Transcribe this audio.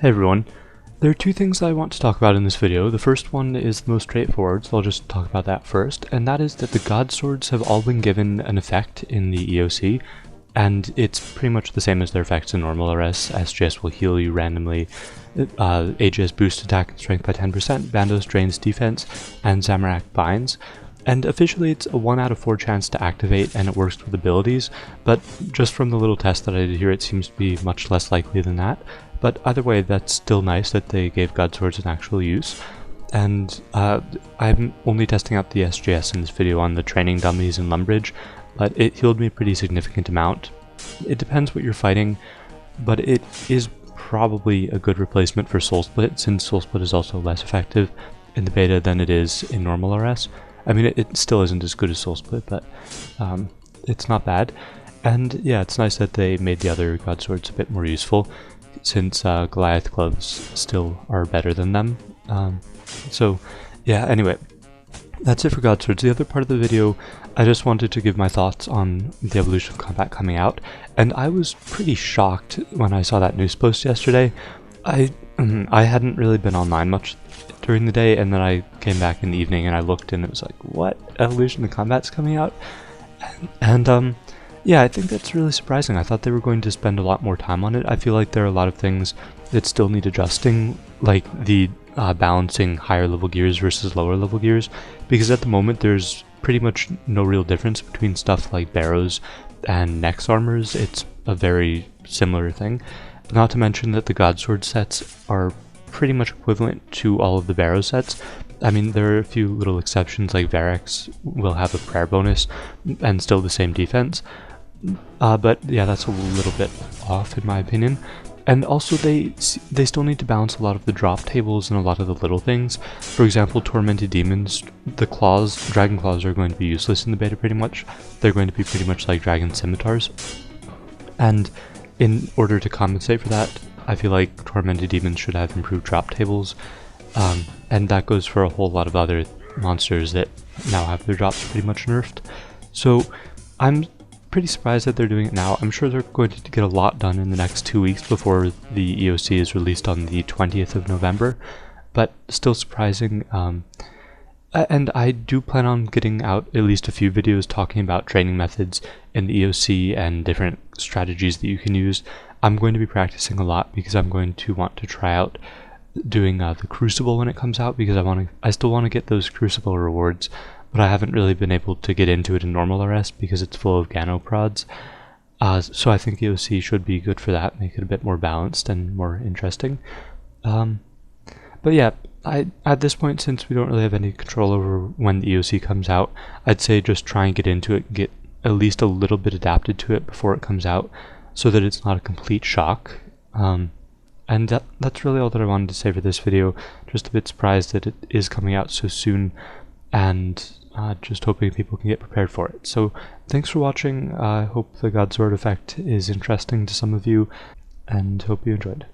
Hey everyone, there are two things I want to talk about in this video. The first one is the most straightforward, so I'll just talk about that first, and that is that the Godswords have all been given an effect in the EoC, and it's pretty much the same as their effects in normal RS. SGS will heal you randomly, AGS boosts attack and strength by 10%, Bandos drains defense, and Zamorak binds. And officially it's a 1 out of 4 chance to activate, and it works with abilities, but just from the little test that I did here it seems to be much less likely than that. But either way, that's still nice that they gave Godswords an actual use. And I'm only testing out the SGS in this video on the training dummies and Lumbridge, but it healed me a pretty significant amount. It depends what you're fighting, but it is probably a good replacement for Soul Split, since Soul Split is also less effective in the beta than it is in normal RS. I mean, it still isn't as good as Soul Split, but it's not bad. And yeah, it's nice that they made the other Godswords a bit more useful, since Goliath gloves still are better than them. So yeah, anyway, that's it for Godswords. The other part of the video, I just wanted to give my thoughts on the evolution of combat coming out, and I was pretty shocked when I saw that news post yesterday. I hadn't really been online much during the day, and then I came back in the evening and I looked and it was like, what? Evolution of Combat's coming out? And yeah, I think that's really surprising. I thought they were going to spend a lot more time on it. I feel like there are a lot of things that still need adjusting, like the balancing higher level gears versus lower level gears, because at the moment there's pretty much no real difference between stuff like barrows and Nex armors. It's a very similar thing. Not to mention that the Godsword sets are pretty much equivalent to all of the barrow sets. I mean, there are a few little exceptions, like Varex will have a prayer bonus and still the same defense. But yeah, that's a little bit off in my opinion. And also they still need to balance a lot of the drop tables and a lot of the little things. For example, Tormented Demons, the claws, Dragon Claws are going to be useless in the beta pretty much. They're going to be pretty much like Dragon Scimitars. And in order to compensate for that, I feel like Tormented Demons should have improved drop tables. And that goes for a whole lot of other monsters that now have their drops pretty much nerfed. So I'm pretty surprised that they're doing it now. I'm sure they're going to get a lot done in the next 2 weeks before the EoC is released on the 20th of November, but still surprising. And I do plan on getting out at least a few videos talking about training methods in the EoC and different strategies that you can use. I'm going to be practicing a lot because I'm going to want to try out doing the Crucible when it comes out, because I still want to get those Crucible rewards, but I haven't really been able to get into it in normal RS because it's full of Gano prods. So I think EoC should be good for that, make it a bit more balanced and more interesting. But yeah, at this point, since we don't really have any control over when the EoC comes out, I'd say just try and get into it and get at least a little bit adapted to it before it comes out, so that it's not a complete shock. And that's really all that I wanted to say for this video. Just a bit surprised that it is coming out so soon, and just hoping people can get prepared for it. So thanks for watching. I hope the Godsword effect is interesting to some of you, and hope you enjoyed.